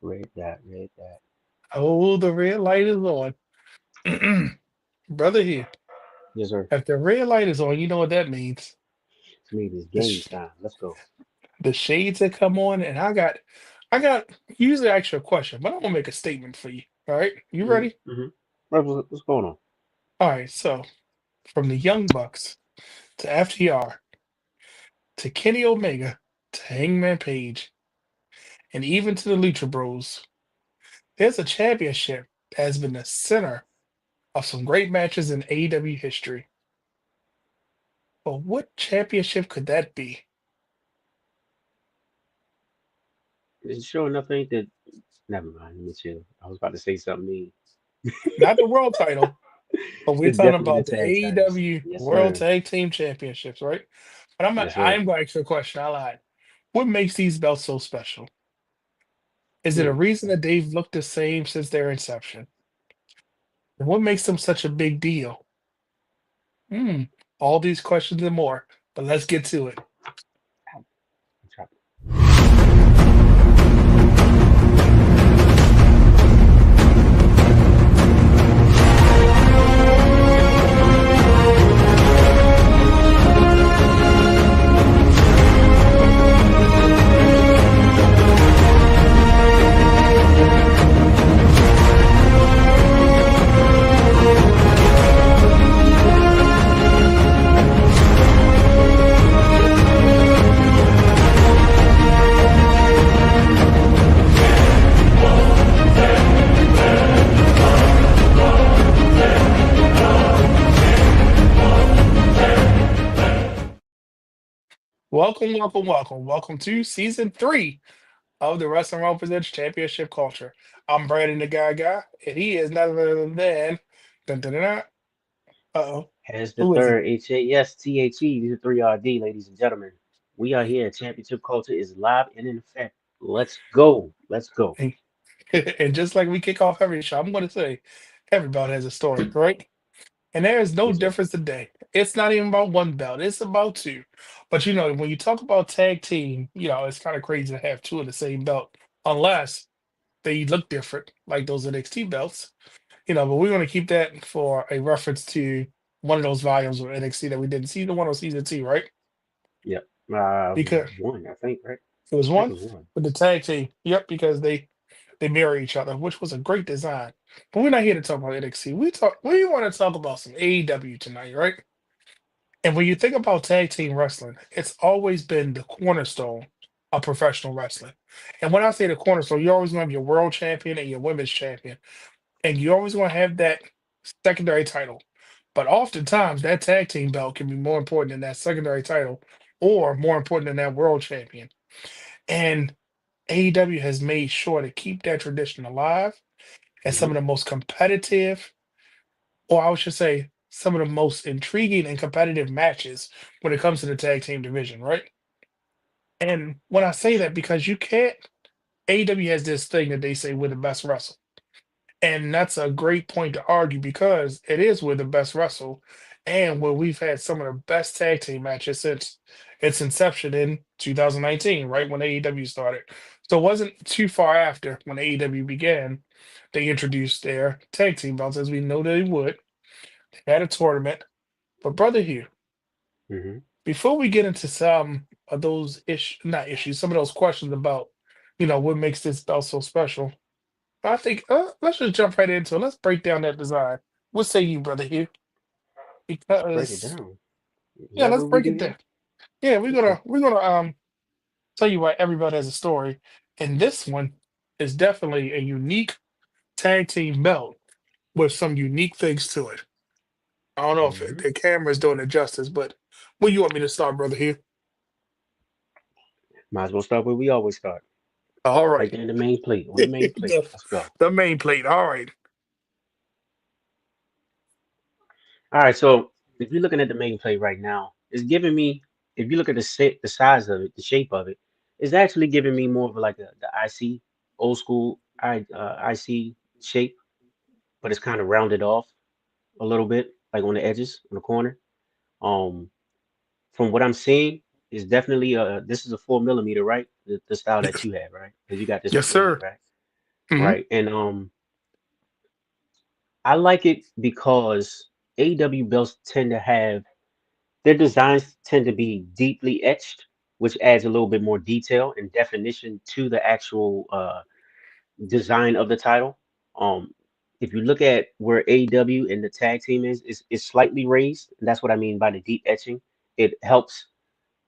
Read that. Read that. Oh, the red light is on. Brother here. Yes, sir. If the red light is on, you know what that means. To me, this The, game sh- time. Let's go. the shades that come on, and I got, usually I ask you a question, but I'm gonna make a statement for you. All right, you Mm-hmm. ready? Mm-hmm. What's going on? All right, so from the Young Bucks to FTR to Kenny Omega to Hangman Page and even to the Lucha Bros, there's a championship that has been the center of some great matches in AEW history. But what championship could that be? Is it sure enough ain't that? Never mind. Let me chill. I was about to say something mean. Not the world title, but we're It's talking definitely the about the tag titles. AEW Yes, World sir. Tag Team Championships, right? But Yes, I sir. am going to ask you a question. I lied. What makes these belts so special? Is it a Hmm. reason that they've looked the same since their inception? And what makes them such a big deal? Hmm. All these questions and more. But let's get to it. Ow, I'm trying- Welcome, welcome, welcome. Welcome to season three of the Wrestling World Presents Championship Culture. I'm Brandon the Guy, and he is none other than. Dun, dun, dun, dun. Uh-oh. Has the Who is it? third HASTHE. These are 3RD, ladies and gentlemen. We are here. Championship culture is live and in effect. Let's go. Let's go. And, and just like we kick off every show, I'm going to say everybody has a story, right? And there is no Yes, sir. difference today. It's not even about one belt, it's about two. But when you talk about tag team, it's kind of crazy to have two of the same belt, unless they look different, like those NXT belts. But we're going to keep that for a reference to one of those volumes of NXT that we did in season one or season two, right? Yep. Because One, I think, right? it was I think one it was one. with the tag team. Yep, because they mirror each other, which was a great design. But we're not here to talk about NXT. We want to talk about some AEW tonight, right? And when you think about tag team wrestling, it's always been the cornerstone of professional wrestling. And when I say the cornerstone, you always going to have your world champion and your women's champion, and you always want to have that secondary title. But oftentimes, that tag team belt can be more important than that secondary title, or more important than that world champion. And AEW has made sure to keep that tradition alive as some Hmm. of the most competitive, or I should say, some of the most intriguing and competitive matches when it comes to the tag team division, right? And when I say that, because you can't, AEW has this thing that they say we're the best wrestle. And that's a great point to argue because it is we're the best wrestle and where we've had some of the best tag team matches since its inception in 2019, right when AEW started. So it wasn't too far after when AEW began, they introduced their tag team belts as we know they would. They had a tournament. But brother Hugh, Hmm. before we get into some of those not issues, some of those questions about, what makes this belt so special, I think let's just jump right into it. Let's break down that design. What say you, brother Hugh? Let's break it Because down. Is yeah, that let's what we break do it here? down. Yeah, we're Okay. gonna we're gonna tell you why everybody has a story, and this one is definitely a unique tag team belt with some unique things to it. I don't know if Hmm. the camera is doing it justice, but where you want me to start, brother Hugh? Might as well start where we always start. All Right right, there in the main plate. On the main plate. the, Let's go. the main plate. All right. All right. So if you're looking at the main plate right now, it's giving me. If you look at the size of it, the shape of it, it's actually giving me more of like the IC old school IC shape, but it's kind of rounded off a little bit, like on the edges, on the corner. Um, from what I'm seeing, is definitely this is a 4 millimeter, right? The style that Yes, you have, right? Because you got this yes, one with me, sir. right? Hmm. right? And I like it because AEW belts tend to have their designs tend to be deeply etched, which adds a little bit more detail and definition to the actual design of the title. Um, if you look at where AEW and the tag team is slightly raised. And that's what I mean by the deep etching. It helps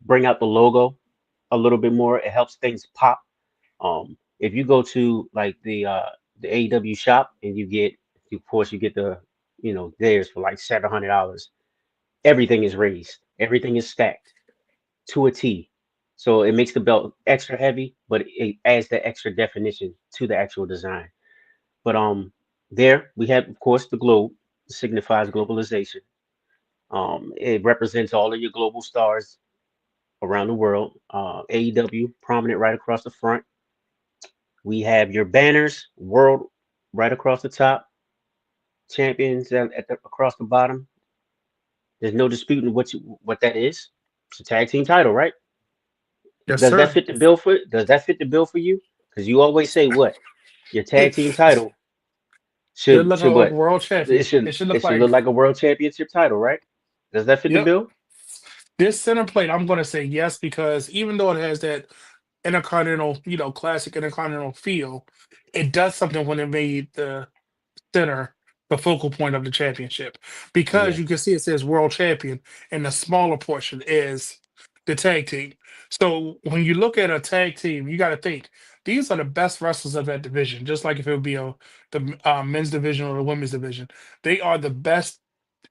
bring out the logo a little bit more. It helps things pop. If you go to like the AEW shop and you get, of course, you get the theirs for like $700. Everything is raised. Everything is stacked to a T. So it makes the belt extra heavy, but it adds that extra definition to the actual design. But there we have, of course, the globe signifies globalization. It represents all of your global stars around the world. AEW prominent right across the front. We have your banners, world right across the top, champions across the bottom. There's no disputing what that is. It's a tag team title, right? Yes, Does that sir. fit the bill for Does that fit the bill for you? Because you always say what your tag It team title should should look should like a what world it champion. should It should it look should like, look like a world championship title, right? Does that fit the yep. bill? This center plate, I'm going to say yes because even though it has that intercontinental, classic intercontinental feel, it does something when it made the center the focal point of the championship because you can Yes. see it says world champion and the smaller portion is the tag team. So when you look at a tag team, you got to think these are the best wrestlers of that division. Just like if it would be the men's division or the women's division, they are the best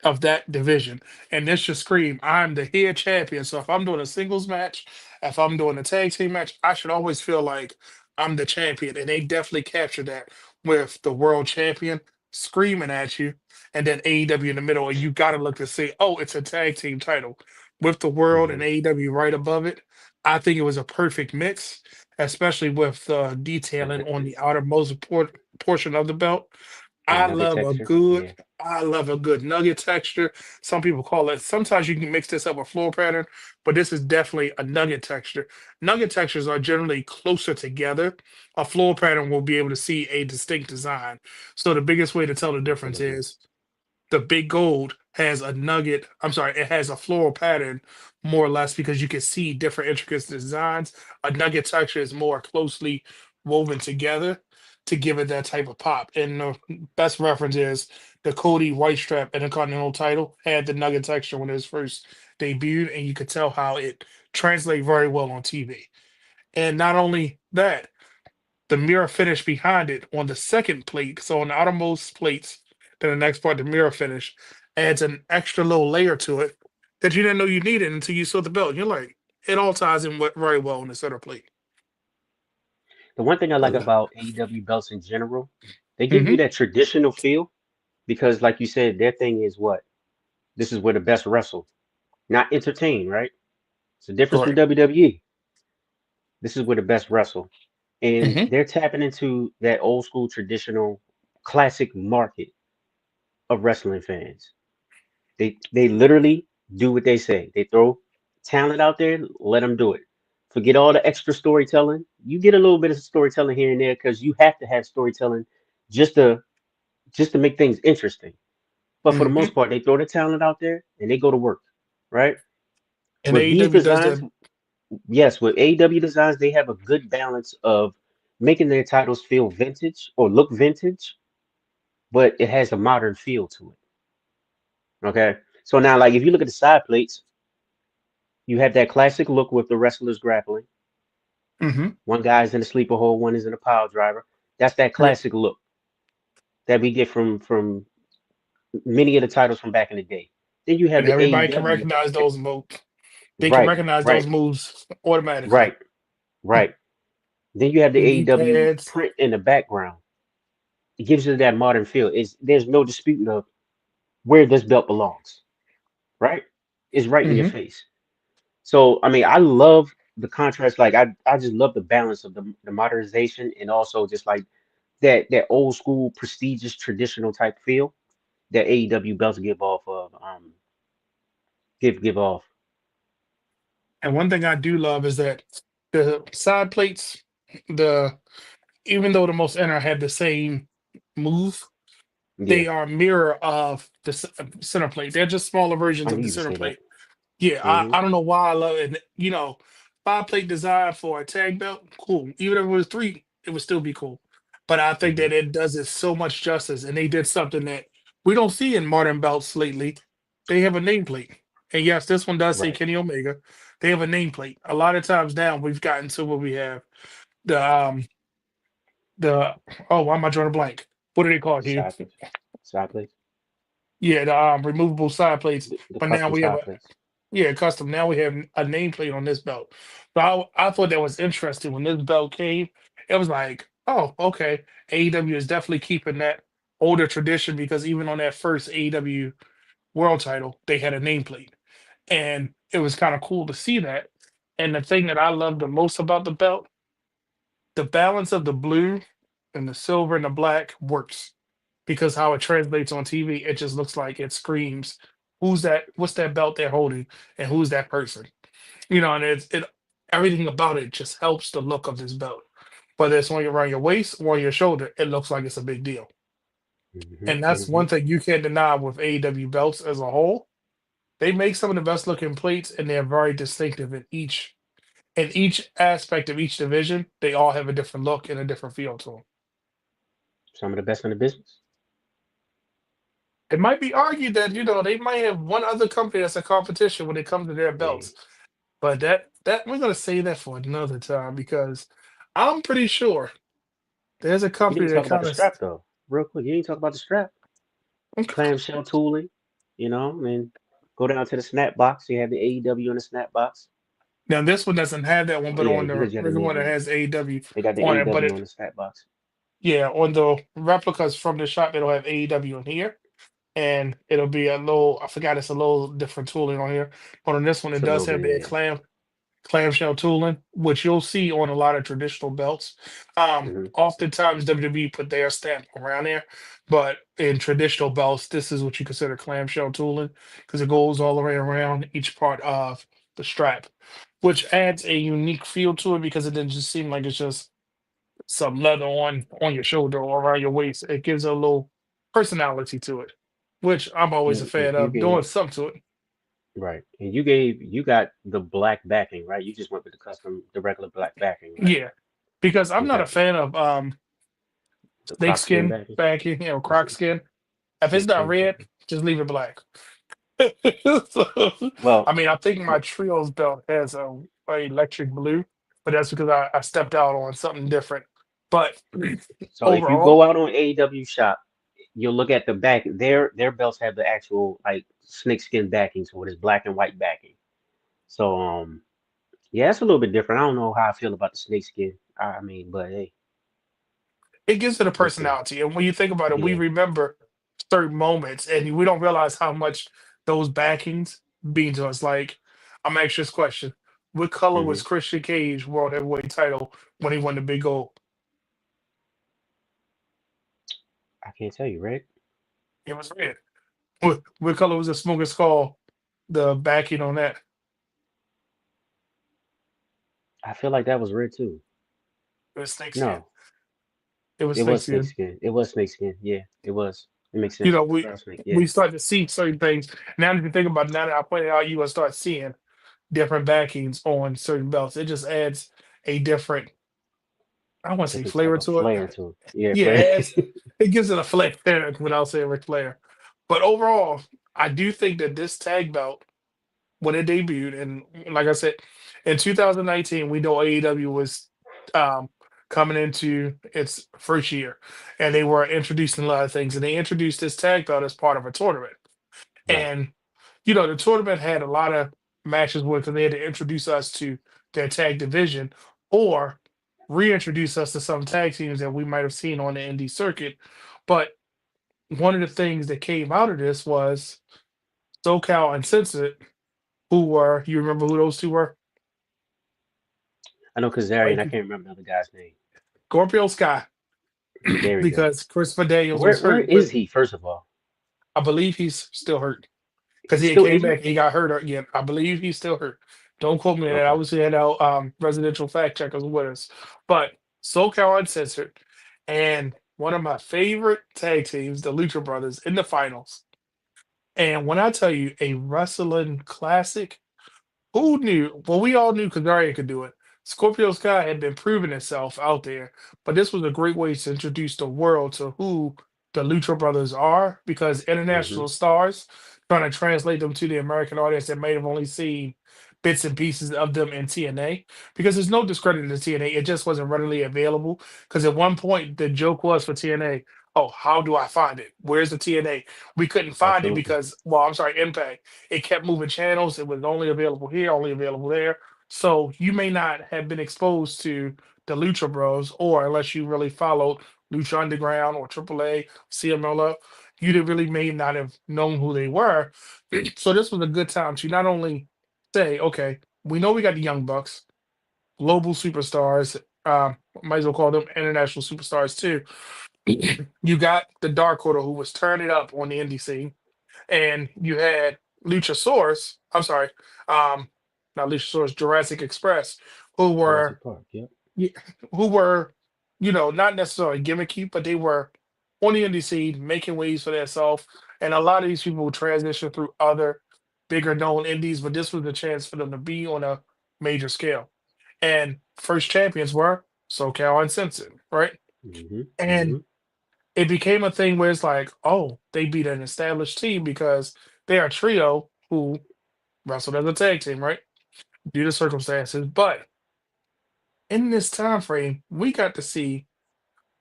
of that division. And this should scream, I'm the head champion. So if I'm doing a singles match, if I'm doing a tag team match, I should always feel like I'm the champion. And they definitely captured that with the world champion screaming at you, and then AEW in the middle. And you got to look to see, oh, it's a tag team title with the world and Hmm. AEW right above it. I think it was a perfect mix, especially with detailing on the outermost portion of the belt. The I nugget love a texture. good, Yeah. I love a good nugget texture. Some people call it, sometimes you can mix this up with floor pattern, but this is definitely a nugget texture. Nugget textures are generally closer together. A floor pattern will be able to see a distinct design. So the biggest way to tell the difference Absolutely. is the big gold has a nugget. I'm sorry, it has a floral pattern more or less because you can see different intricate designs. A nugget texture is more closely woven together to give it that type of pop. And the best reference is the Cody White Strap Intercontinental title had the nugget texture when it was first debuted, and you could tell how it translated very well on TV. And not only that, the mirror finish behind it on the second plate. So on the outermost plates, then the next part, the mirror finish, adds an extra little layer to it that you didn't know you needed until you saw the belt. You're like, it all ties in very well on the center plate. The one thing I like Uh, about AEW belts in general, they give you mhm. that traditional feel because, like you said, their thing is what this is where the best wrestle, not entertain, right? It's the difference from Correct. WWE. This is where the best wrestle, and Hmm. they're tapping into that old school traditional classic market of wrestling fans. They literally do what they say. They throw talent out there, let them do it. Forget all the extra storytelling. You get a little bit of storytelling here and there because you have to have storytelling just to just to make things interesting. But for the Hmm. most part, they throw the talent out there and they go to work, right? And With these AEW does designs, that. yes, with AEW designs, they have a good balance of making their titles feel vintage or look vintage, but it has a modern feel to it. Okay. So now, like if you look at the side plates, you have that classic look with the wrestlers grappling. Hmm. One guy's in a sleeper hold, one is in a pile driver. That's that Yep. classic look that we get from many of the titles from back in the day. Then you have And the everybody can AEW. recognize those moves. They can Right, recognize right, those moves automatically. right, right. Then you have the Knee AEW pads. print in the background. It gives you that modern feel. There's no disputing of where this belt belongs, right? It's right in your Hmm. face. So I mean, I love the contrast. Like I just love the balance of the modernization and also just like that old school prestigious traditional type feel that AEW belts give off of give off. And one thing I do love is that the side plates, the even though the most inner had the same move, Yeah, they are mirror of the center plate. They're just smaller versions I of knew the you would center say that. plate. Yeah, Hmm. I don't know why I love it. And, five plate design for a tag belt, cool. Even if it was three, it would still be cool. But I think Hmm. that it does it so much justice, and they did something that we don't see in modern belts lately. They have a nameplate, and yes, this one does say Right. Kenny Omega. They have a nameplate. A lot of times now we've gotten to where we have the the oh, why am I drawing a blank? What do they call it here? Side plates. Side plates. Yeah, the removable side plates. The But now custom we have side a plates. yeah, custom. Now we have a nameplate on this belt. So I thought that was interesting when this belt came. It was like, oh, okay. AEW is definitely keeping that older tradition because even on that first AEW world title, they had a nameplate. And it was kind of cool to see that. And the thing that I love the most about the belt, the balance of the blue and the silver and the black works because how it translates on TV, it just looks like it screams, who's that? What's that belt they're holding? And who's that person? And it everything about it just helps the look of this belt. Whether it's on around your waist or on your shoulder, it looks like it's a big deal. Hmm. And that's Hmm. one thing you can't deny with AEW belts as a whole. They make some of the best looking plates and they're very distinctive in each aspect of each division. They all have a different look and a different feel to them. Some of the best in the business. It might be argued that they might have one other company that's a competition when it comes to their Hey, belts, but that we're gonna save that for another time because I'm pretty sure there's a you company didn't that talk about kind the of strap though. Real quick, you didn't talk about the strap. okay. Clamshell tooling. And go down to the snap box. You have the AEW in the snap box. Now this one doesn't have that one, Oh but yeah, on the because you had the regular name one it on it. has AEW They got the on it. But AEW it on the snap box. yeah, on the replicas from the shop it'll have AEW in here. And it'll be a little I forgot it's a little different tooling on here. But on this one It's it a does little have the bit, clamshell tooling, which you'll see on a lot of traditional belts. yeah. Hmm. Oftentimes WWE put their stamp around there, but in traditional belts, this is what you consider clamshell tooling because it goes all the way around each part of the strap, which adds a unique feel to it because it doesn't just seem like it's just some leather on your shoulder or around your waist. It gives a little personality to it, which I'm always a And fan you of doing gave something to it. right, and you got the black backing, right? You just went with the regular black backing, right? Yeah, because I'm not a Okay, fan of the croc skin snakeskin backing. backing, It's croc skin. If it's snake not skin. red, Okay. just leave it black. So, Well, I mean, I think my well, trios belt has a electric blue, but that's because I stepped out on something different. But so if you overall, go out on AEW shop, you'll look at the back. Their belts have the actual like snakeskin backing, so it is black and white backing. So yeah, it's a little bit different. I don't know how I feel about the snakeskin. I mean, but hey, it gives it a we'll see. personality. And when you think about it, we Yeah. remember certain moments, and we don't realize how much those backings mean to us. Like, I'm gonna ask you this question: what color Hmm. was Christian Cage World Heavyweight Title when he won the Big Gold? I can't tell you, Red. It was red. What color was the Smoking Skull? The backing on that? I feel like that was red too. It was snakeskin. No, It was it was snakeskin. snakeskin. It was snakeskin. Yeah, it was. It makes You sense. know, we Rattlesnake. Yeah. we start to see certain things. Now that you think about it, now that I pointed out, you will start seeing different backings on certain belts. It just adds a different, I don't want to say Different type flavor of to it. flair to it. Yeah, Yeah, flair. it gives it a flair without saying Ric Flair. But overall, I do think that this tag belt, when it debuted, and like I said, in 2019, we know AEW was um, coming into its first year, and they were introducing a lot of things, and they introduced this tag belt as part of a tournament. Right. And the tournament had a lot of matches with, and they had to introduce us to their tag division or reintroduce us to some tag teams that we might have seen on the indie circuit. But one of the things that came out of this was SoCal Uncensored, who were, you remember who those two were? I know Kazarian. Like I can't remember the other guy's name. Scorpio Sky, There we go. because Christopher Daniels was Where hurt, is but he? First of all, I believe he's still hurt because he's he had still came injured. back. He got hurt again. I believe he's still hurt. Don't quote me on that. I Okay. was had our residential fact checkers with us, but SoCal Uncensored, and one of my favorite tag teams, the Lucha Brothers, in the finals. And when I tell you a wrestling classic, who knew? Well, we all knew Kagari could do it. Scorpio Sky had been proving itself out there, but this was a great way to introduce the world to who the Lucha Brothers are, because Hmm. international stars trying to translate them to the American audience that may have only seen bits and pieces of them in TNA. Because there's no discredit to TNA, it just wasn't readily available. Because at one point the joke was for TNA, oh, how do I find it? Where's the TNA? We couldn't find it Absolutely. because, well, I'm sorry, Impact, it kept moving channels. It was only available here, only available there. So you may not have been exposed to the Lucha Bros, or unless you really followed Lucha Underground or AAA, CMLL, you didn't really may not have known who they were. So this was a good time to not only say, okay, we know we got the Young Bucks, global superstars, might as well call them international superstars too. You got the Dark Order who was turning up on the indie scene, and you had Luchasaurus. I'm sorry, um, not Luchasaurus, Jurassic Express, who were Jurassic Park. Yep. y- who were, not necessarily gimmicky, but they were on the indie scene making waves for themselves. And a lot of these people will transition through other bigger known indies, but this was a chance for them to be on a major scale. And first champions were SoCal Uncensored, right? Hmm. And Hmm. it became a thing where it's like, oh, they beat an established team because they are a trio who wrestled as a tag team, right? Due to circumstances. But in this time frame, we got to see,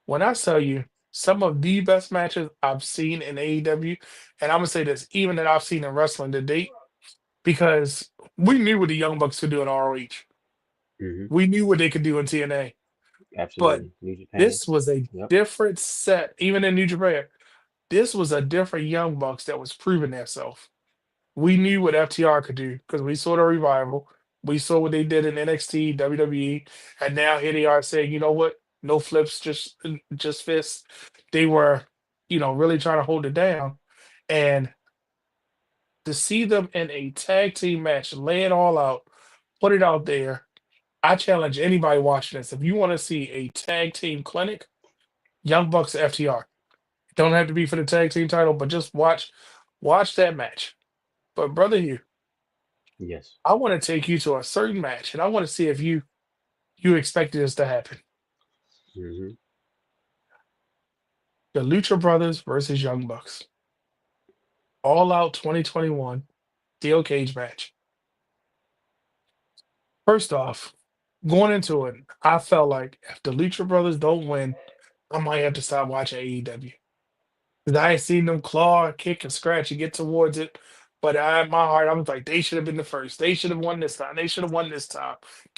when I tell you, some of the best matches I've seen in AEW, and I'm gonna say this, even that I've seen in wrestling to date, because we knew what the Young Bucks could do in ROH. Hmm. We knew what they could do in TNA. But Absolutely. New Japan. this was a Yep. different set, even in New Japan. This was a different Young Bucks that was proving themselves. We knew what FTR could do because we saw the revival. We saw what they did in NXT, WWE, and now here they are saying, you know what? No flips, just fists. They were, really trying to hold it down. And to see them in a tag team match, lay it all out, put it out there. I challenge anybody watching this. If you want to see a tag team clinic, Young Bucks FTR. Don't have to be for the tag team title, but just watch that match. But brother, Yes. I want to take you to a certain match, and I want to see if you expected this to happen. Hmm. The Lucha Brothers versus Young Bucks, All Out 2021 steel cage match. First off, going into it, I felt like if the Lucha Brothers don't win, I might have to stop watching AEW. Because I ain't seen them claw, kick, and scratch and get towards it. But I, in my heart, I was like, they should have been the first. They should have won this time. They should have won this time.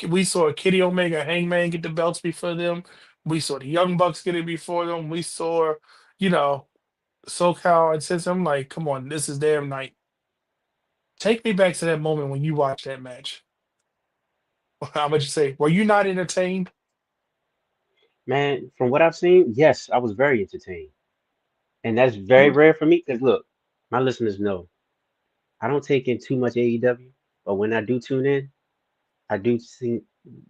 We saw Kitty Omega and Hangman get the belts before them. We saw the Young Bucks get it before them. We saw, you know, SoCal. And since I'm like, come on, this is their night. Take me back to that moment when you watched that match. How much you say? Were you not entertained? Man, from what I've seen, yes, I was very entertained. And that's You very were, rare for me because look, my listeners know I don't take in too much AEW, but when I do tune in, I do seem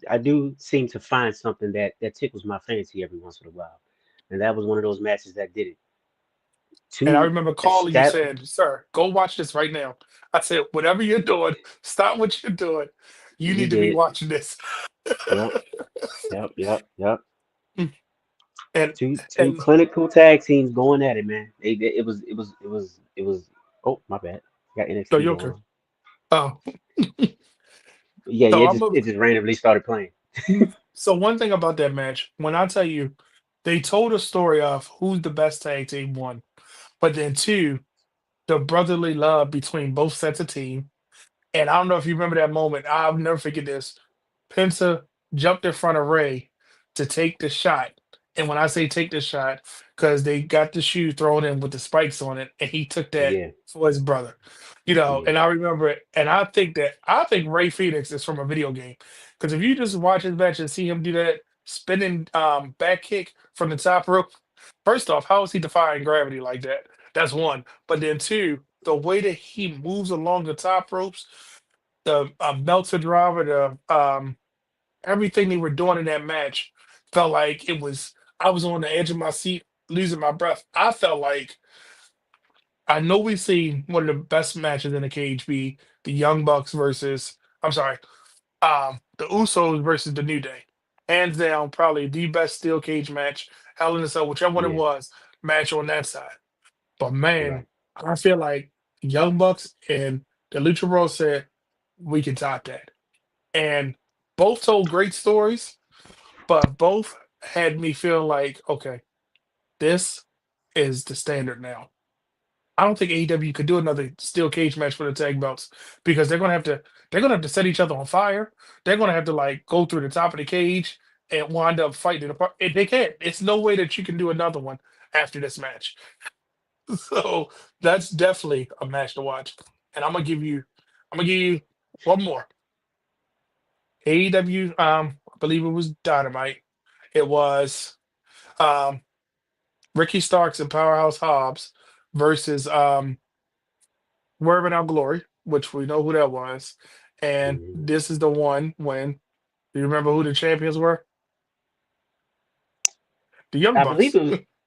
I do seem to find something that tickles my fancy every once in a while. And that was one of those matches that did it. and I Two remember calling you estab saying, "Sir, go watch this right now." I said, "Whatever you're doing, stop what you're doing. You you need to be did. watching this." Yep, yep. and Two and clinical tag teams going at it, man. It was. Oh, my bad. Got so NXT going Joker. on. Oh, Yeah, so yeah. I'm a, It just randomly started playing. so one thing about that match, when I tell you, they told a story of who's the best tag team, one, but then two, the brotherly love between both sets of team. And I don't know if you remember that moment. I'll never forget this. Penta jumped in front of Ray to take the shot. And when I say take the shot, because they got the shoe thrown in with the spikes on it, and he took that Yeah, for his brother. yeah, And I remember it, and I think Ray Phoenix is from a video game. Because if you just watch his match and see him do that spinning back kick from the top rope, first off, how is he defying gravity like that? That's one. But then two, the way that he moves along the top ropes, the Meltzer driver, the everything they were doing in that match. felt like I was on the edge of my seat, losing my breath. I felt like I know we've seen one of the best matches in the cage be the Young Bucks versus I'm sorry, the Usos versus the New Day. Hands down, probably the best steel cage match, Hell in a Cell, whichever one it Yeah, was, match on that side. But man, right. I feel like Young Bucks and the Lucha Bros said we can top that. And both told great stories, but both had me feel like, okay, this is the standard now. I don't think AEW could do another steel cage match for the tag belts because they're gonna have to set each other on fire. They're gonna have to like go through the top of the cage and wind up fighting apart. They can't. It's no way that you can do another one after this match. So that's definitely a match to watch. And I'm gonna give you one more. AEW, I believe it was Dynamite. It was um Ricky Starks and Powerhouse Hobbs versus Swerve in Our Glory, which we know who that was. And Hmm. this is the one when do you remember who the champions were? The Young I believe Bucks.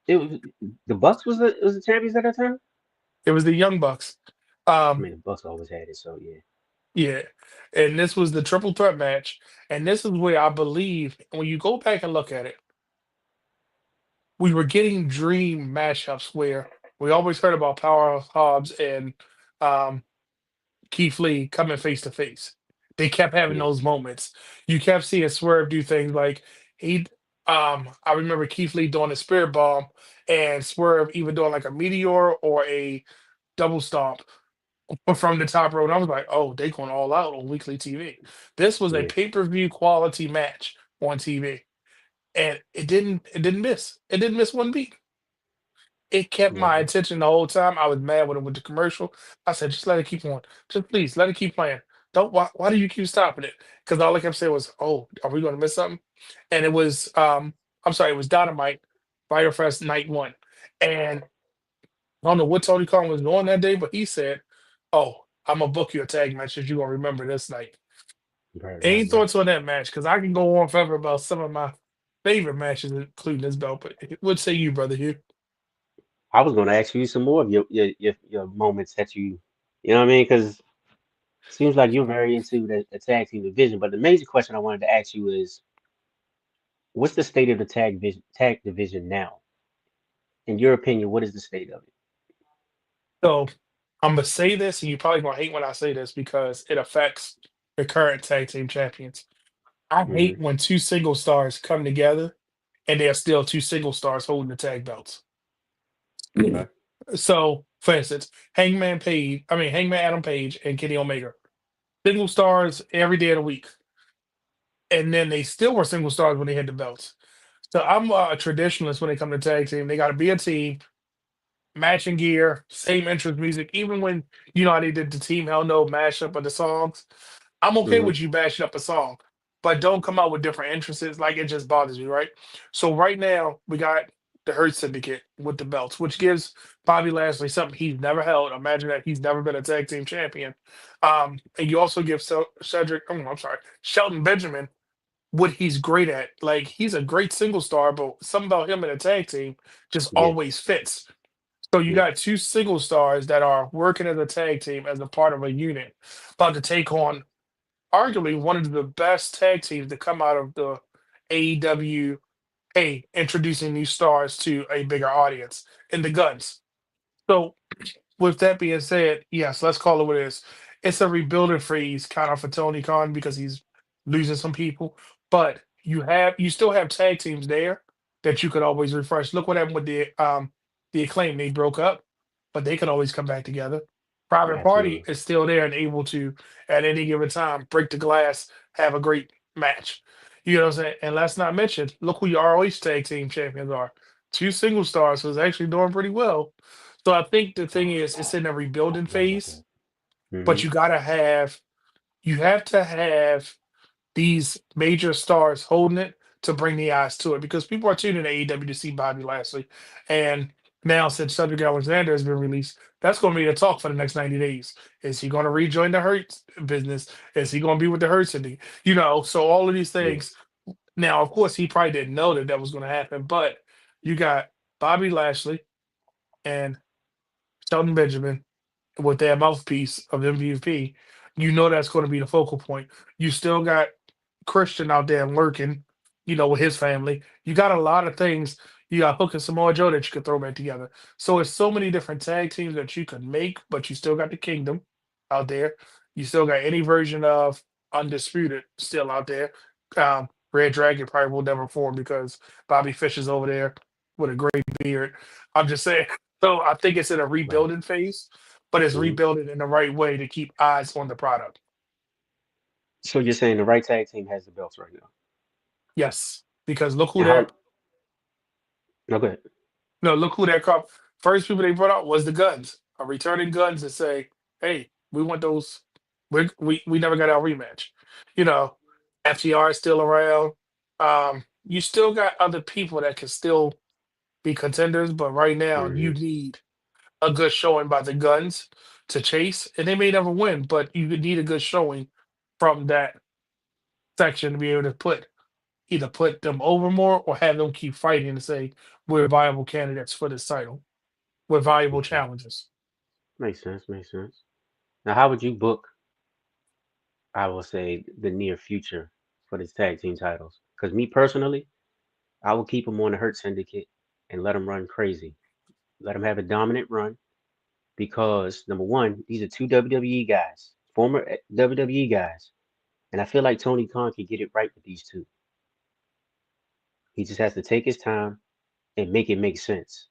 it was the Bucks was the champions at that time. It was the Young Bucks. I Um, mean, the Bucks always had it, so yeah. yeah. And this was the triple threat match. And this is where I believe when you go back and look at it, we were getting dream matchups where we always heard about Powerhouse Hobbs and um Keith Lee coming face to face. They kept having Yeah, those moments. You kept seeing Swerve do things like he I remember Keith Lee doing a spirit bomb and Swerve even doing like a meteor or a double stomp from the top rope. And I was like, oh, they going all out on weekly TV. This was a yeah, pay-per-view quality match on TV. And it didn't miss. It didn't miss one beat. It kept yeah. my attention the whole time. I was mad when it went to commercial. I said, just let it keep on. Just please let it keep playing. Don't why do you keep stopping it? Because all I kept saying was, oh, are we gonna miss something? And it was I'm sorry, it was Dynamite Firefest night one. And I don't know what Tony Khan was doing that day, but he said, oh, I'm gonna book you a tag match that you're gonna remember this night. Right, right, Any right. thoughts on that match? Because I can go on forever about some of my favorite matches, including this belt, but what say you, brother Hugh? I was going to ask you some more of your moments that you know what I mean? Because seems like you're very into the tag team division. But the major question I wanted to ask you is, what's the state of the tag division now? In your opinion, what is the state of it? So I'm gonna say this, and you probably gonna hate when I say this because it affects the current tag team champions. I Hmm. hate when two single stars come together and they're still two single stars holding the tag belts. Okay. So, for instance, Hangman Adam Page and Kenny Omega, single stars every day of the week, and then they still were single stars when they had the belts. So I'm a traditionalist when it comes to tag team. They got to be a team, matching gear, same entrance music. Even when you know how they did the Team Hell No mashup of the songs, I'm okay Hmm. with you bashing up a song, but don't come out with different entrances. Like it just bothers me, right? So right now we got the Hurt Syndicate with the belts, which gives Bobby Lashley something he's never held. Imagine that he's never been a tag team champion. And you also give I'm sorry, Shelton Benjamin what he's great at. Like he's a great single star, but something about him in a tag team just Yeah, always fits. So you yeah, got two single stars that are working as a tag team as a part of a unit, about to take on arguably one of the best tag teams to come out of the AEW. Hey, introducing new stars to a bigger audience in the Guns. So with that being said, yes, let's call it what it is. It's a rebuilding phase kind of for Tony Khan because he's losing some people. But you still have tag teams there that you could always refresh. Look what happened with the acclaim. They broke up, but they could always come back together. Private Party absolutely. is still there and able to at any given time break the glass, have a great match. You know what I'm saying? And let's not mention, look who your ROH tag team champions are. Two single stars who's actually doing pretty well. So I think the thing is, it's in a rebuilding Forgot about that. phase, Hmm. but you have to have these major stars holding it to bring the eyes to it because people are tuning to AEW to see Bobby Lashley. And now, since Cedric Alexander has been released, that's going to be the talk for the next 90 days. Is he going to rejoin the Hurt business? Is he going to be with the Hurt City? You know, so all of these Yeah, things. Now, of course, he probably didn't know that that was going to happen, but you got Bobby Lashley and Shelton Benjamin with their mouthpiece of MVP. You know that's going to be the focal point. You still got Christian out there lurking, with his family. You got a lot of things. You got Hook and Samoa Joe that you could throw back together. So it's so many different tag teams that you could make, but you still got the Kingdom out there. You still got any version of Undisputed still out there. Red Dragon probably will never form because Bobby Fish is over there with a great beard. I'm just saying. So I think it's in a Right. rebuilding phase, but it's Hmm. rebuilding in the right way to keep eyes on the product. So you're saying the right tag team has the belts right now. Yes, because look who And how? they're No, go ahead. no, look who their first people they brought out was the Guns, a returning Guns to say, hey, we want those. We never got our rematch. You know, FTR is still around. You still got other people that can still be contenders, but right now you Hmm. need a good showing by the Guns to chase, and they may never win, but you would need a good showing from that section to be able to put them over more or have them keep fighting and say we're viable candidates for this title with valuable Okay. challenges. Makes sense. Makes sense. Now, how would you book? I will say the near future for these tag team titles. Because me personally, I will keep them on the Hurt Syndicate and let them run crazy. Let them have a dominant run because number one, these are two WWE guys, former WWE guys, and I feel like Tony Khan can get it right with these two. He just has to take his time and make it make sense.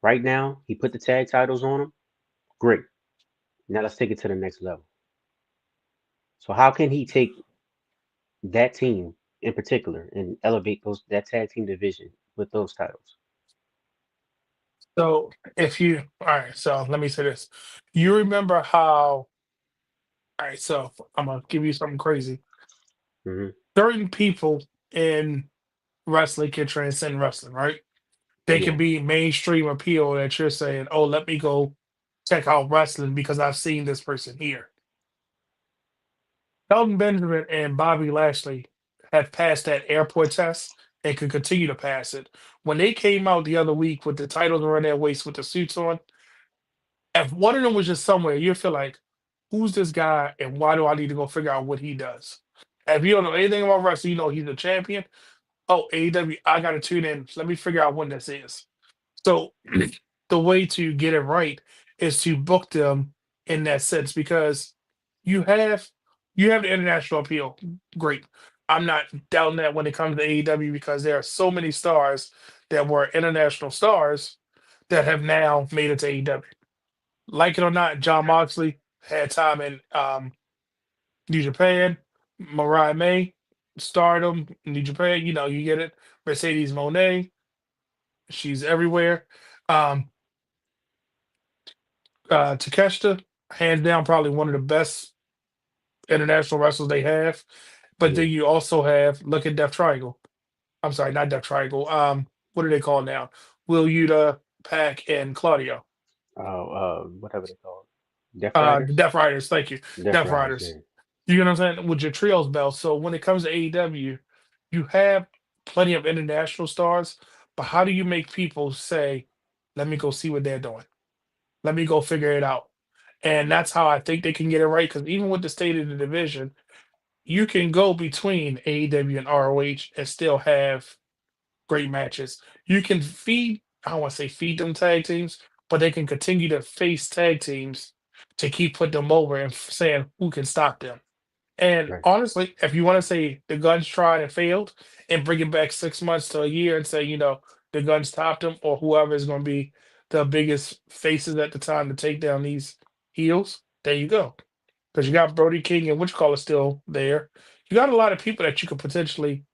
Right now, he put the tag titles on them. Great. Now let's take it to the next level. So how can he take that team in particular and elevate those that tag team division with those titles? So if you all right, so let me say this. You remember how all right, so I'm gonna give you something crazy. Hmm. Certain people in wrestling can transcend wrestling, right? They can Yeah. be mainstream appeal that you're saying, oh, let me go check out wrestling because I've seen this person here. Shelton Benjamin and Bobby Lashley have passed that airport test and could continue to pass it. When they came out the other week with the titles around their waist with the suits on, if one of them was just somewhere, you feel like, who's this guy and why do I need to go figure out what he does? If you don't know anything about wrestling, you know he's a champion. Oh, AEW, I got to tune in. Let me figure out when this is. So the way to get it right is to book them in that sense because you have you have the international appeal. Great. I'm not doubting that when it comes to AEW because there are so many stars that were international stars that have now made it to AEW. Like it or not, John Moxley had time in New Japan, Mariah May, Stardom, New Japan, you get it. Mercedes Monet, she's everywhere. Um, Takeshita, hands down, probably one of the best international wrestlers they have. But Yeah. then you also have look at Death Triangle. I'm sorry, not Death Triangle. What do they call now? Will Yuta, Pac, and Claudio. Oh, whatever they call it. Death The Riders? Death Riders. Thank you, Death Death Riders, Riders. yeah. You know what I'm saying? With your trios belt. So when it comes to AEW, you have plenty of international stars, but how do you make people say, "Let me go see what they're doing. Let me go figure it out." And that's how I think they can get it right. Because even with the state of the division, you can go between AEW and ROH and still have great matches. You can feed, I don't want to say feed them tag teams, but they can continue to face tag teams to keep putting them over and saying who can stop them. And Right. honestly, if you want to say the Guns tried and failed and bring it back 6 months to a year and say, the Guns topped them or whoever is going to be the biggest faces at the time to take down these heels, there you go. Because you got Brody King and Witchcaller still there. You got a lot of people that you could potentially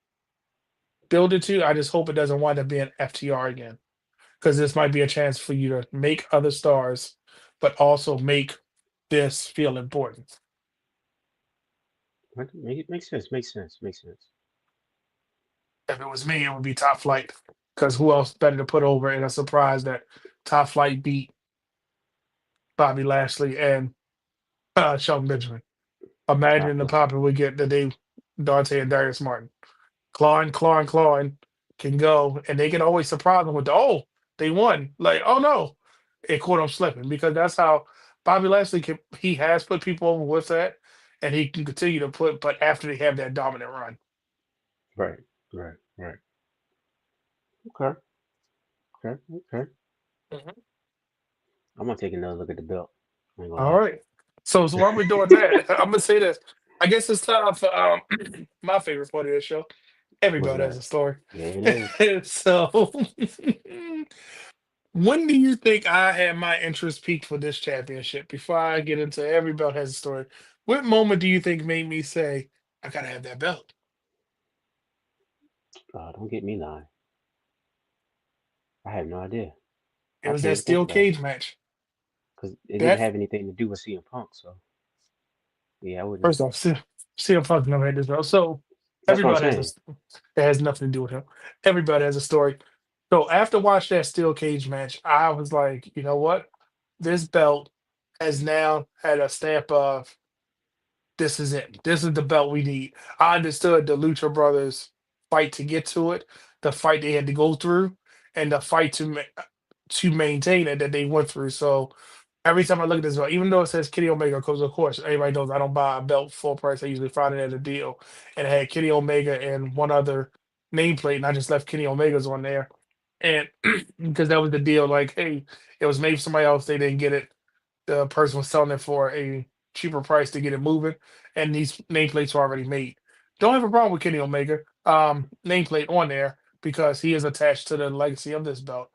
build it to. I just hope it doesn't wind up being FTR again. Because this might be a chance for you to make other stars, but also make this feel important. Right. Make it make sense. Makes sense. Makes sense. If it was me, it would be Top Flight. Because who else better to put over in a surprise that Top Flight beat Bobby Lashley and Shelton Benjamin? Top Imagine the flight. pop it would get the day Dante and Darius Martin. clawing can go, and they can always surprise them with the oh they won. Like oh no, it caught them slipping because that's how Bobby Lashley can. He has put people over with that, and he can continue to put. But after they have that dominant run, Right. Right. Right. Okay. Okay. Okay. Mhm. I'm gonna take another look at the belt. I ain't gonna All lie. right. So while we're doing that, I'm gonna say this. I guess it's time for my favorite part of the show. What's Everybody has that? a story. Yeah, it is. So when do you think I had my interest peaked for this championship? Before I get into every belt has a story, what moment do you think made me say, I gotta have that belt? Don't get me lying. I have no idea. It I was that can't even think steel about it cage match. because it didn't That have anything to do with CM Punk. So yeah, I wouldn't. first off, CM Punk never had this belt. So That's what I'm everybody has a saying. that has nothing to do with him. Everybody has a story. So after watching that steel cage match, I was like, you know what? This belt has now had a stamp of this is it. This is the belt we need. I understood the Lucha Brothers fight to get to it, the fight they had to go through, and the fight to maintain it that they went through. So every time I look at this belt, even though it says Kenny Omega, because of course everybody knows I don't buy a belt full price. I usually find it at a deal, and it had Kenny Omega and one other nameplate, and I just left Kenny Omega's on there, and because that was the deal. Like, hey, it was made for somebody else, they didn't get it, the person was selling it for a cheaper price to get it moving, and these nameplates are already made. Don't have a problem with Kenny Omega nameplate on there because he is attached to the legacy of this belt.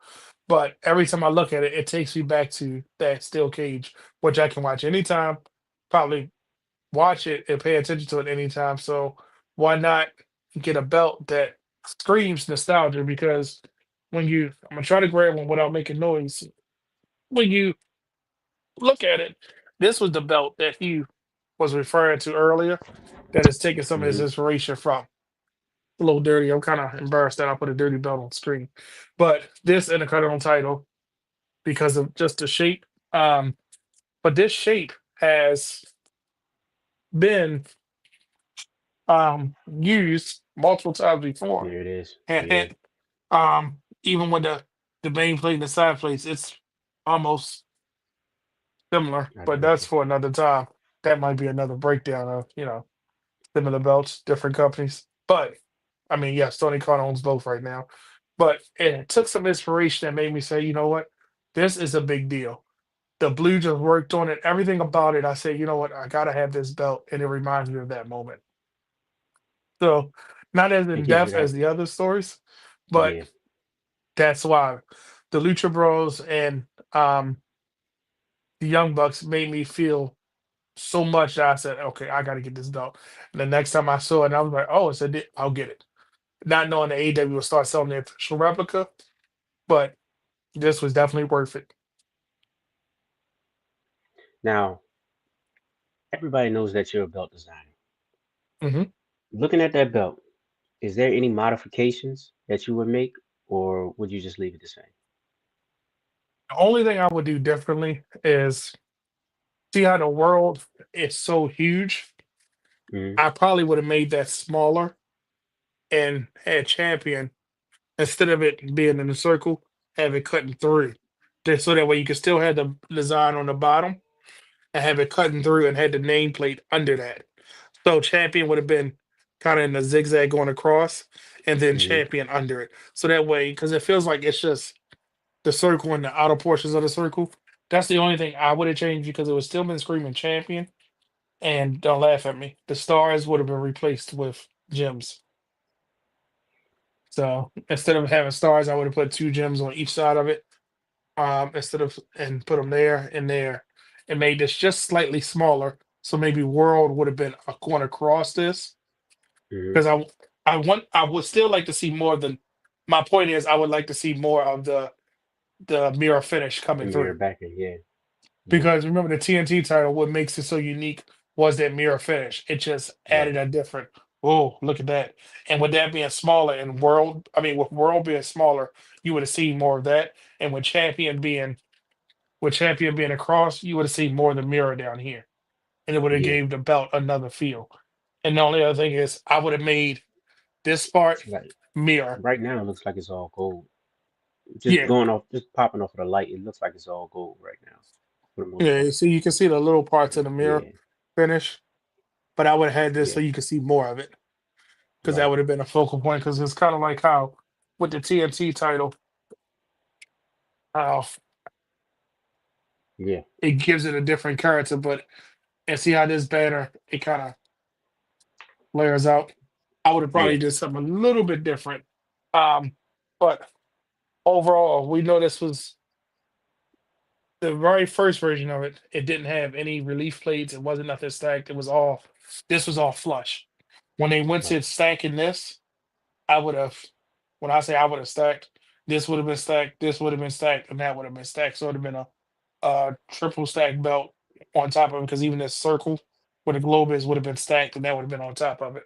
But every time I look at it, it takes me back to that steel cage, which I can watch anytime, probably watch it and pay attention to it anytime. So why not get a belt that screams nostalgia? Because I'm gonna try to grab one without making noise. When you look at it, this was the belt that he was referring to earlier that is taking some of his Hmm. inspiration from. A little dirty. I'm kind of embarrassed that I put a dirty belt on screen. But this Intercontinental title, because of just the shape. Um, but this shape has been used multiple times before. There it is. And, Yeah, even with the main plate and the side plates, it's almost similar, I but got that's you. for another time. That might be another breakdown of, similar belts, different companies. But I mean, yes, Tony Khan owns both right now. But it took some inspiration that made me say, you know what, this is a big deal. The Blue just worked on it, everything about it. I said, you know what, I gotta have this belt, and it reminds me of that moment. So not as It in gives you depth that. as the other stories, but Yeah. that's why the Lucha Bros and um, the Young Bucks made me feel so much that I said, okay, I gotta get this belt. And the next time I saw it, I was like, oh, it's I'll get it. Not knowing that AEW will start selling the official replica, but this was definitely worth it. Now everybody knows that you're a belt designer. Hmm. Looking at that belt, is there any modifications that you would make, or would you just leave it the same? The only thing I would do differently is see how the world is so huge. Hmm. I probably would have made that smaller and had champion instead of it being in a circle, have it cutting through. So that way you can still have the design on the bottom and have it cutting through and had the nameplate under that. So champion would have been kind of in a zigzag going across, and then Hmm. champion under it. So that way, because it feels like it's just the circle and the outer portions of the circle. That's the only thing I would have changed because it would still been screaming champion. And don't laugh at me. The stars would have been replaced with gems. So instead of having stars, I would have put two gems on each side of it. Instead of and put them there and there, and made this just slightly smaller. So maybe world would have been going across this Hmm. because I would still like to see more of the. My point is, I would like to see more of the mirror finish The coming mirror through. backing, yeah. Hmm. Because remember the TNT title, what makes it so unique was that mirror finish. It just Right. added a different, oh, look at that. And with that being smaller and world, I mean with world being smaller, you would have seen more of that. And with champion being across, you would have seen more of the mirror down here. And it would have Yeah. gave the belt another feel. And the only other thing is I would have made This part, Like mirror. right now, it looks like it's all gold. Just Yeah, going off, just popping off of the light, it looks like it's all gold right now, for the most yeah. part. So you can see the little parts of the mirror Yeah, finish, but I would have had this so yeah, you could see more of it because that right. would have been a focal point. Because it's kind of like how with the TNT title, how Yeah, it gives it a different character, but and see how this banner it kind of layers out. I would have yeah, probably did something a little bit different. Um, but overall, we know this was the very first version of it. It didn't have any relief plates. It wasn't nothing stacked. It was all this was all flush. When they went right. to stacking this, I would have when I say I would have stacked, this would have been stacked, this would have been stacked, and that would have been stacked. So it would have been a triple stack belt on top of it because even this circle where the globe is would have been stacked and that would have been on top of it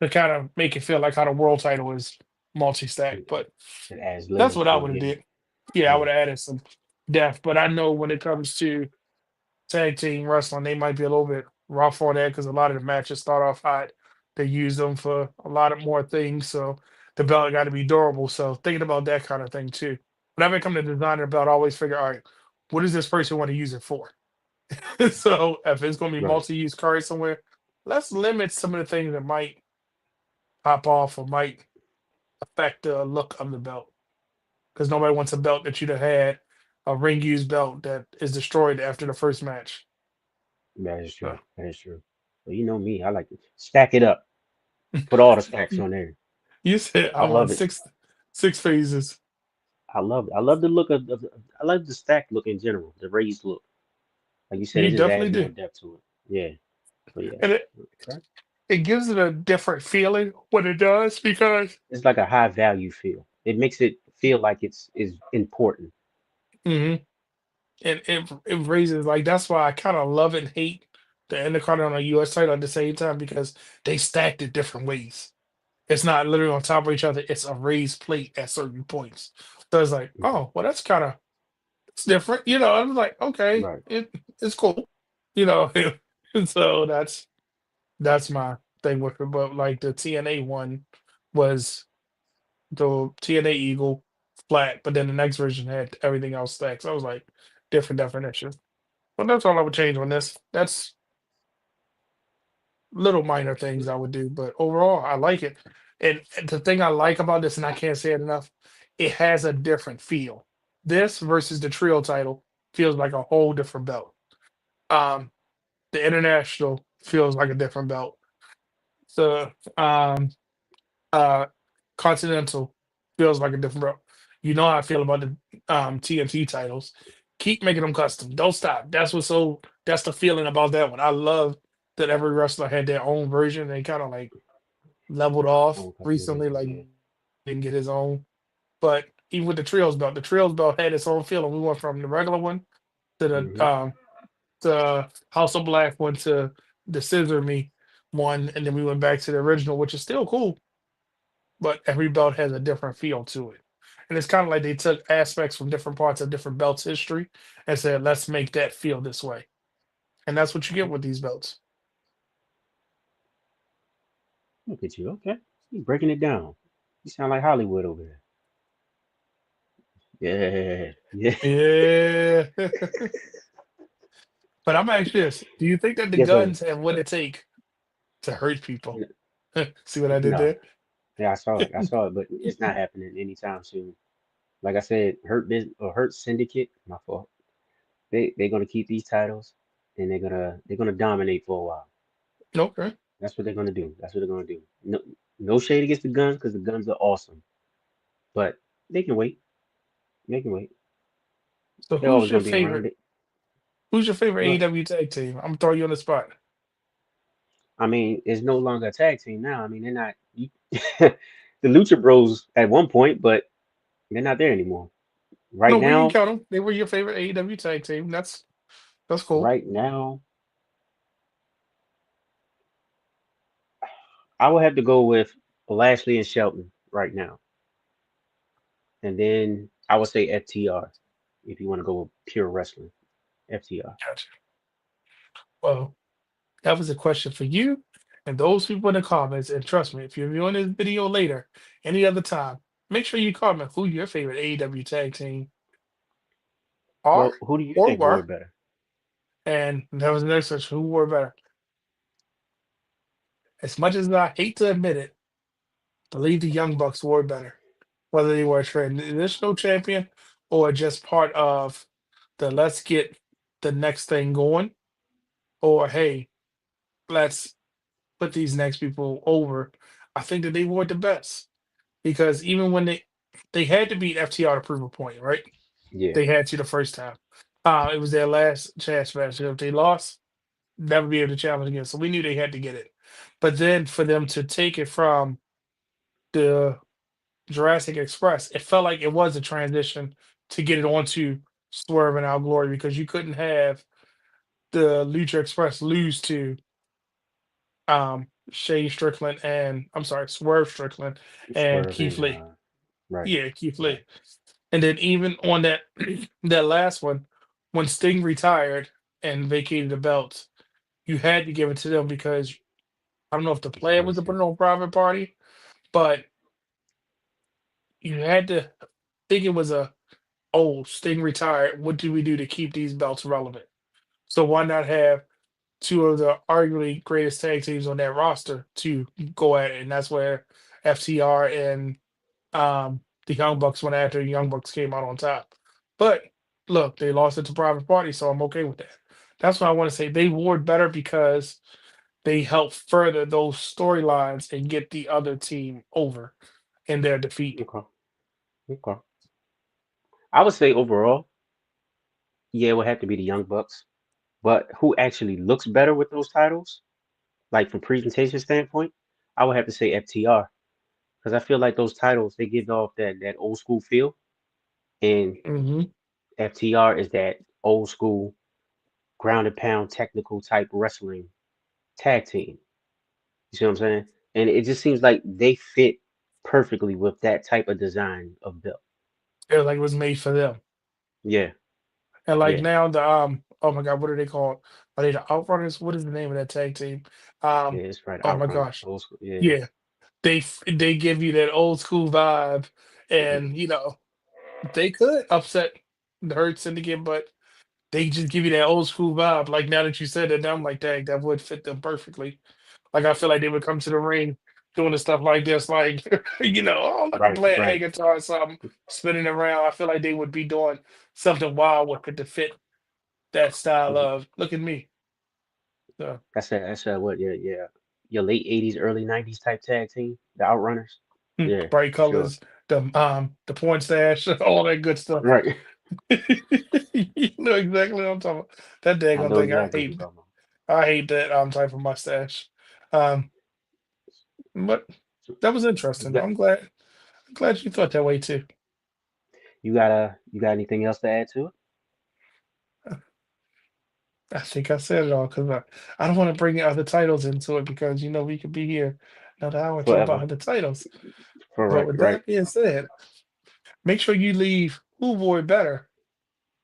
to kind of make it feel like how the world title is multi-stack. It, But it adds that's layers what I to it. would have Yeah, did. Yeah, I yeah, would have added some depth. But I know when it comes to tag team wrestling, they might be a little bit rough on that because a lot of the matches start off hot. They use them for a lot of more things, so the belt got to be durable. So thinking about that kind of thing too. When I become the designer of the belt, I always figure, all right, what does this person want to use it for? So if it's going to be right. multi-use card somewhere, let's limit some of the things that might pop off or might affect the look of the belt. Because nobody wants a belt that you'd have had a ring used belt that is destroyed after the first match. That is So true. That is true. But you know me, I like to stack it up. Put all the stacks on there. you said I I want love it. six phases. I love it. I love the look of I like the stack look in general, the raised look. Like you said, it You just definitely adds do. more depth to it. Yeah. So yeah. And Okay. it gives it a different feeling when it does because It's like a high value feel. It makes it feel like it's is important. mhm, it raises like that's why I kind of love and hate the undercard on a US title at the same time because they stacked it different ways. It's not literally on top of each other, it's a raised plate at certain points. So it's like, Mhm. oh, well, that's kind of it's different. I was like, okay, Right. it's cool. You know, and so that's my thing with it. But like the TNA one was the TNA Eagle flat, but then the next version had everything else stacked. So I was like, different definition. But that's all I would change on this. That's little minor things I would do, but overall, I like it. And the thing I like about this, and I can't say it enough, it has a different feel. This versus the trio title feels like a whole different belt. Um, the international feels like a different belt. The uh Continental feels like a different belt. You know how I feel about the TNT titles. Keep making them custom. Don't stop. That's the feeling about that one. I love that every wrestler had their own version. They kind of like leveled off Own recently, customization. like Yeah. didn't get his own. But even with the Trios belt had its own feeling. We went from the regular one to Hmm. the House of Black one to the Scissor Me one, and then we went back to the original, which is still cool, but every belt has a different feel to it. And it's kind of like they took aspects from different parts of different belts' history and said, let's make that feel this way. And that's what you get Okay. with these belts. Look at you. Okay. You breaking it down. You sound like Hollywood over there. Yeah. Yeah. Yeah. But I'm actually this. Do you think that the Yes, sir. guns have what it take to hurt people? N- See what I did No. there? Yeah, I saw it. I saw it, but it's not happening anytime soon. Like I said, Hurt Syndicate, my fault. They're gonna keep these titles and they're gonna dominate for a while. Okay. That's what they're gonna do. That's what they're gonna do. No, no shade against the guns because the guns are awesome, but they can wait. They can wait. So They're always gonna be around it. who's your favorite But AEW tag team? I'm gonna throw you on the spot. I mean, it's no longer a tag team now. I mean, they're not the Lucha Bros at one point, but they're not there anymore. Right No, we didn't now, count them. They were your favorite AEW tag team. That's cool. right now, I would have to go with Lashley and Shelton right now, and then I would say FTR if you want to go with pure wrestling. FTR. Gotcha. Well, that was a question for you. And those people in the comments, and trust me, if you're viewing this video later, any other time, make sure you comment who your favorite AEW tag team are Well, who do you or think wore were. it better? And that was the next question, who were better. As much as I hate to admit it, believe the Young Bucks were better. Whether they were a transitional champion or just part of the let's get the next thing going, or hey, let's put these next people over. I think that they were the best because even when they had to beat FTR to prove a point, right? Yeah, They had to the first time. It was their last chance match. If they lost, never be able to challenge again. So we knew they had to get it. But then for them to take it from the Jurassic Express, it felt like it was a transition to get it onto Swerve and Our Glory because you couldn't have the Lucha Express lose to Shane Strickland and I'm sorry, Swerve Strickland and Swerve Keith and Lee. right, Yeah, Keith right. Lee. And then even on that that last one, when Sting retired and vacated the belts, you had to give it to them because I don't know if the It's a plan was to put legacy. it on Private Party, but you had to think it was a oh, Sting retired. What do we do to keep these belts relevant? So why not have two of the arguably greatest tag teams on that roster to go at it? And that's where FTR and the Young Bucks went after the Young Bucks came out on top. But look, they lost it to Private Party, so I'm okay with that. That's why I want to say they ward better because they help further those storylines and get the other team over in their defeat. Okay, okay. I would say overall, yeah, it would have to be the Young Bucks. But who actually looks better with those titles, like from presentation standpoint, I would have to say FTR because I feel like those titles they give off that old school feel, and Hmm. FTR is that old school ground and pound technical type wrestling tag team. You see what I'm saying? And it just seems like they fit perfectly with that type of design of belt. It like it was made for them. Yeah, And like yeah, now the oh my god, what are they called? Are they the Outrunners? What is the name of that tag team? yeah. Um, It's right. oh my Outrunners, gosh, old school. Yeah. yeah, they give you that old school vibe, Hmm. and they could upset the Hurt Syndicate, but they just give you that old school vibe. Like now that you said it, now I'm like, dang, that would fit them perfectly. Like I feel like they would come to the ring doing the stuff like this, like oh look, I'm Right, playing air right. guitar or something, spinning around. I feel like they would be doing something wild with it to fit that style Hmm. of look at me. So, That's a what? Yeah, yeah. Your late '80s, early '90s type tag team, the Outrunners. Yeah, bright for sure. colors, the porn stash, all that good stuff. Right. You know exactly what I'm talking about. That I daggone know thing, exactly what you're talking about. I hate that type of mustache. Um, but So that was you interesting. got I'm glad you thought that way too. you got anything else to add to it? I think I said it all because I don't want to bring other titles into it because we could be here another hour talking about Forever. other titles. For But right, with right. that being said, make sure you leave who wore it better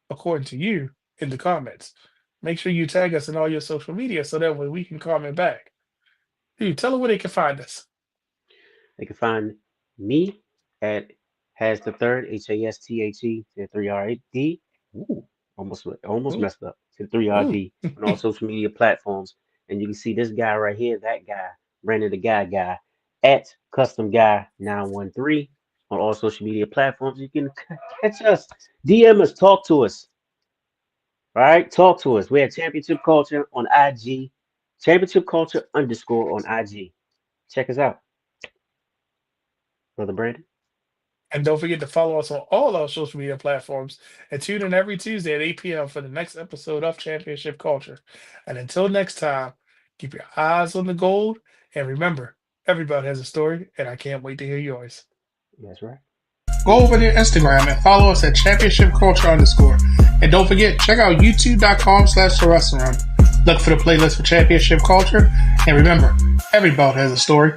according to you in the comments. Make sure you tag us in all your social media so that way we can comment back. Dude, tell them where they can find us. They can find me at has the third HASTHE the 3RD. Ooh, almost Ooh, messed up. To 3RD ooh. on all social media platforms. And you can see this guy right here, that guy, Brandon the guy at Custom Guy 913 on all social media platforms. You can catch us, DM us, talk to us. All right, talk to us. We're at Championship Culture on IG, Championship Culture underscore on IG. Check us out, brother Brandon. And don't forget to follow us on all our social media platforms and tune in every Tuesday at 8 p.m. for the next episode of Championship Culture. And until next time, keep your eyes on the gold and remember, everybody has a story, and I can't wait to hear yours. That's right. Go over to Instagram and follow us at Championship Culture underscore. And don't forget, check out youtube.com/The Wrestling Run. Look for the playlist for Championship Culture. And remember, every belt has a story.